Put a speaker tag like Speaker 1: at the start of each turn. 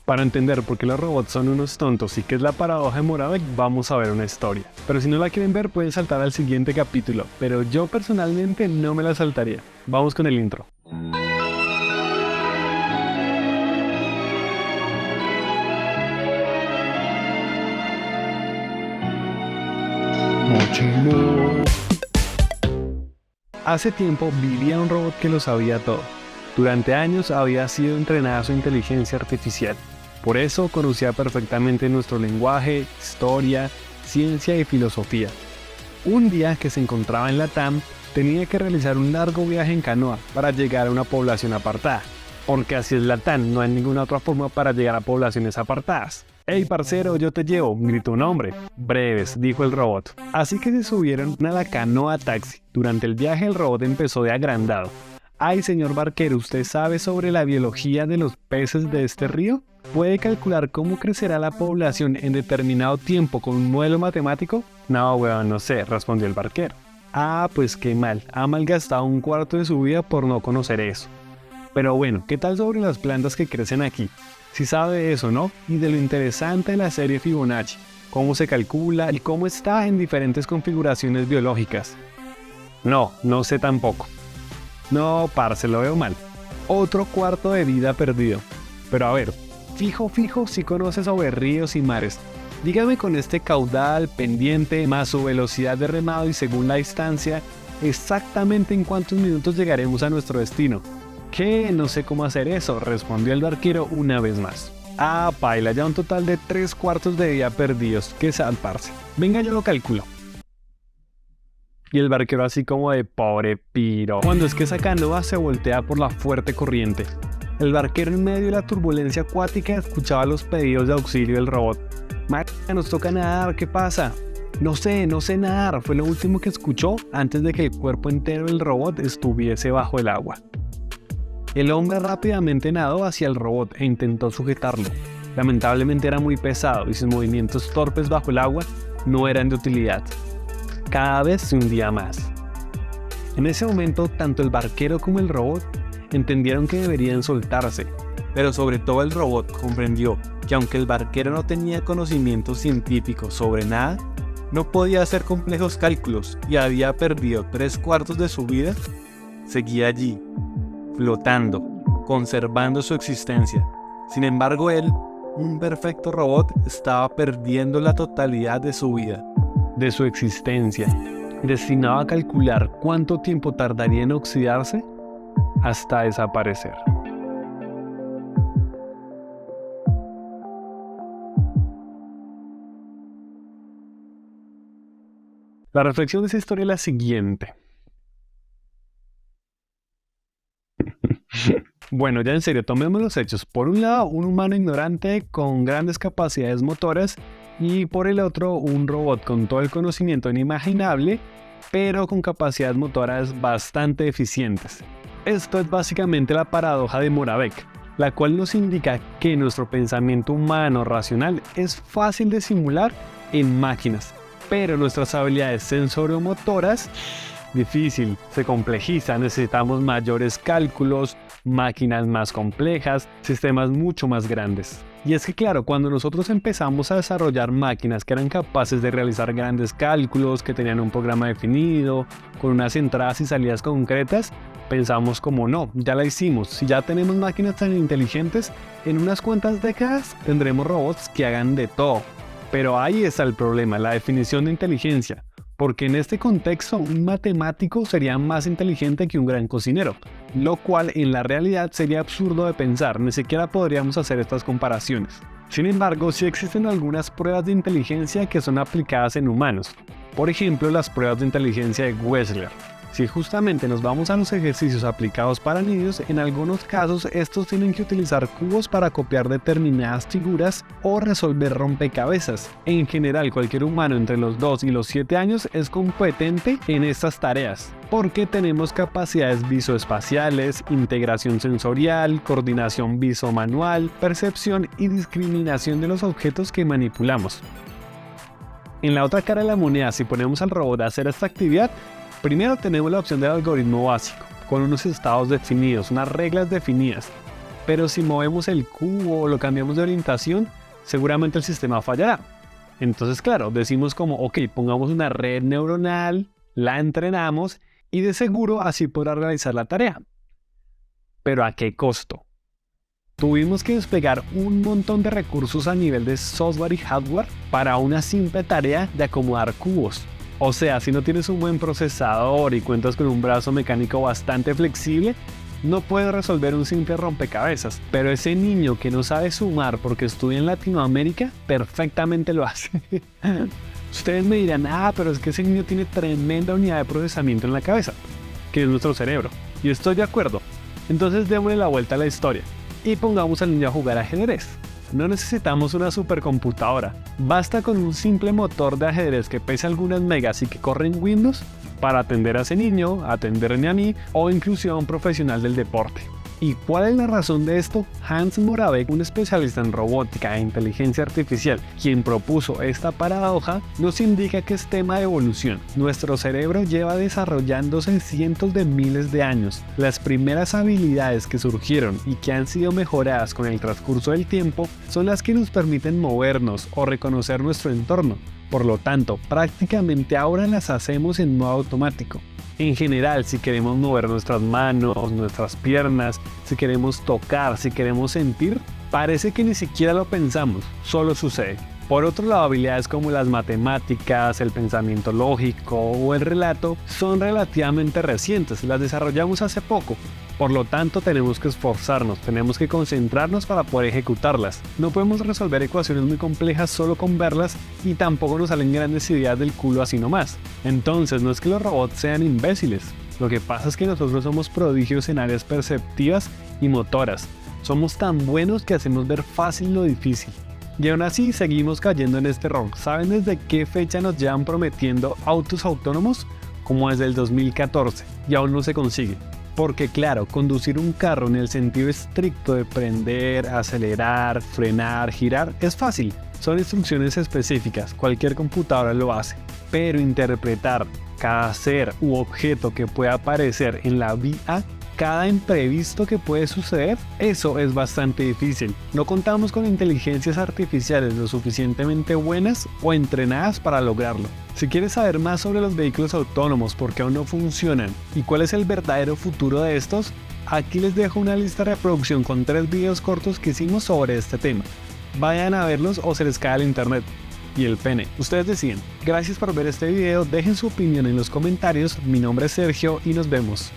Speaker 1: Para entender por qué los robots son unos tontos y qué es la paradoja de Moravec, vamos a ver una historia. Pero si no la quieren ver, pueden saltar al siguiente capítulo, pero yo personalmente no me la saltaría. Vamos con el intro. Mochilo. Hace tiempo vivía un robot que lo sabía todo. Durante años había sido entrenada su inteligencia artificial. Por eso conocía perfectamente nuestro lenguaje, historia, ciencia y filosofía. Un día que se encontraba en Latam, tenía que realizar un largo viaje en canoa para llegar a una población apartada. Porque así es Latam, no hay ninguna otra forma para llegar a poblaciones apartadas. «Hey parcero, yo te llevo», gritó un hombre. «Breves», dijo el robot. Así que se subieron a la canoa taxi. Durante el viaje el robot empezó de agrandado. «Ay, señor barquero, ¿usted sabe sobre la biología de los peces de este río? ¿Puede calcular cómo crecerá la población en determinado tiempo con un modelo matemático?» «No, weón, no sé», respondió el barquero. «Ah, pues qué mal, ha malgastado un cuarto de su vida por no conocer eso. Pero bueno, ¿qué tal sobre las plantas que crecen aquí? Sí sabe de eso, ¿no? Y de lo interesante de la serie Fibonacci, cómo se calcula y cómo está en diferentes configuraciones biológicas». «No, no sé tampoco». «No, parce, lo veo mal. Otro cuarto de vida perdido. Pero a ver, fijo, si conoce sobre ríos y mares. Dígame con este caudal, pendiente, más su velocidad de remado y según la distancia, exactamente en cuántos minutos llegaremos a nuestro destino». «¿Qué? No sé cómo hacer eso», respondió el barquero una vez más. «Ah, paila, ya un total de 3/4 de vida perdidos. Qué sad, parce. Venga, yo lo calculo». Y el barquero así como de «pobre piro». Cuando es que esa canoa se voltea por la fuerte corriente. El barquero en medio de la turbulencia acuática escuchaba los pedidos de auxilio del robot. «Marica, nos toca nadar, ¿qué pasa?» No sé nadar», fue lo último que escuchó antes de que el cuerpo entero del robot estuviese bajo el agua. El hombre rápidamente nadó hacia el robot e intentó sujetarlo. Lamentablemente era muy pesado y sus movimientos torpes bajo el agua no eran de utilidad. Cada vez se hundía más. En ese momento, tanto el barquero como el robot entendieron que deberían soltarse, pero sobre todo el robot comprendió que aunque el barquero no tenía conocimientos científicos sobre nada, no podía hacer complejos cálculos y había perdido 3/4 de su vida, seguía allí, flotando, conservando su existencia. Sin embargo, él, un perfecto robot, estaba perdiendo la totalidad de su vida, de su existencia, destinado a calcular cuánto tiempo tardaría en oxidarse hasta desaparecer. La reflexión de esta historia es la siguiente. Bueno, ya en serio, tomemos los hechos. Por un lado, un humano ignorante con grandes capacidades motoras y por el otro, un robot con todo el conocimiento inimaginable, pero con capacidades motoras bastante eficientes. Esto es básicamente la paradoja de Moravec, la cual nos indica que nuestro pensamiento humano racional es fácil de simular en máquinas, pero nuestras habilidades sensoriomotoras difícil, se complejiza, necesitamos mayores cálculos, máquinas más complejas, sistemas mucho más grandes. Y es que claro, cuando nosotros empezamos a desarrollar máquinas que eran capaces de realizar grandes cálculos, que tenían un programa definido, con unas entradas y salidas concretas, pensamos como no, ya la hicimos, si ya tenemos máquinas tan inteligentes, en unas cuantas décadas tendremos robots que hagan de todo. Pero ahí está el problema, la definición de inteligencia. Porque en este contexto un matemático sería más inteligente que un gran cocinero, lo cual en la realidad sería absurdo de pensar, ni siquiera podríamos hacer estas comparaciones. Sin embargo, sí existen algunas pruebas de inteligencia que son aplicadas en humanos, por ejemplo las pruebas de inteligencia de Wechsler. Si justamente nos vamos a los ejercicios aplicados para niños, en algunos casos estos tienen que utilizar cubos para copiar determinadas figuras o resolver rompecabezas. En general, cualquier humano entre los 2 y los 7 años es competente en estas tareas, porque tenemos capacidades visoespaciales, integración sensorial, coordinación visomanual, percepción y discriminación de los objetos que manipulamos. En la otra cara de la moneda, si ponemos al robot a hacer esta actividad, primero tenemos la opción del algoritmo básico, con unos estados definidos, unas reglas definidas. pero si movemos el cubo o lo cambiamos de orientación, seguramente el sistema fallará. Entonces, claro, decimos como, ok, pongamos una red neuronal, la entrenamos y de seguro así podrá realizar la tarea. Pero ¿a qué costo? Tuvimos que desplegar un montón de recursos a nivel de software y hardware para una simple tarea de acomodar cubos. O sea, si no tienes un buen procesador y cuentas con un brazo mecánico bastante flexible, no puedes resolver un simple rompecabezas. Pero ese niño que no sabe sumar porque estudia en Latinoamérica, perfectamente lo hace. Ustedes me dirán, pero es que ese niño tiene tremenda unidad de procesamiento en la cabeza, que es nuestro cerebro. Y estoy de acuerdo. Entonces démosle la vuelta a la historia y pongamos al niño a jugar ajedrez. No necesitamos una supercomputadora, basta con un simple motor de ajedrez que pesa algunas megas y que corre en Windows para atender a ese niño, atenderme a mí o incluso a un profesional del deporte. ¿Y cuál es la razón de esto? Hans Moravec, un especialista en robótica e inteligencia artificial, quien propuso esta paradoja, nos indica que es tema de evolución. Nuestro cerebro lleva desarrollándose cientos de miles de años. Las primeras habilidades que surgieron y que han sido mejoradas con el transcurso del tiempo son las que nos permiten movernos o reconocer nuestro entorno. Por lo tanto, prácticamente ahora las hacemos en modo automático. En general, si queremos mover nuestras manos, nuestras piernas, si queremos tocar, si queremos sentir, parece que ni siquiera lo pensamos, solo sucede. Por otro lado, habilidades como las matemáticas, el pensamiento lógico o el relato son relativamente recientes, las desarrollamos hace poco. Por lo tanto, tenemos que esforzarnos, tenemos que concentrarnos para poder ejecutarlas. No podemos resolver ecuaciones muy complejas solo con verlas y tampoco nos salen grandes ideas del culo así nomás. Entonces, no es que los robots sean imbéciles. Lo que pasa es que nosotros somos prodigios en áreas perceptivas y motoras. Somos tan buenos que hacemos ver fácil lo difícil. Y aún así seguimos cayendo en este error. ¿Saben desde qué fecha nos llevan prometiendo autos autónomos? Como desde el 2014 y aún no se consigue. Porque claro, conducir un carro en el sentido estricto de prender, acelerar, frenar, girar es fácil. Son instrucciones específicas, cualquier computadora lo hace. Pero interpretar cada ser u objeto que pueda aparecer en la vía, cada imprevisto que puede suceder, eso es bastante difícil. No contamos con inteligencias artificiales lo suficientemente buenas o entrenadas para lograrlo. Si quieres saber más sobre los vehículos autónomos, por qué aún no funcionan y cuál es el verdadero futuro de estos, aquí les dejo una lista de reproducción con 3 videos cortos que hicimos sobre este tema. Vayan a verlos o se les cae el internet y el pene, ustedes deciden. Gracias por ver este video, dejen su opinión en los comentarios, mi nombre es Sergio y nos vemos.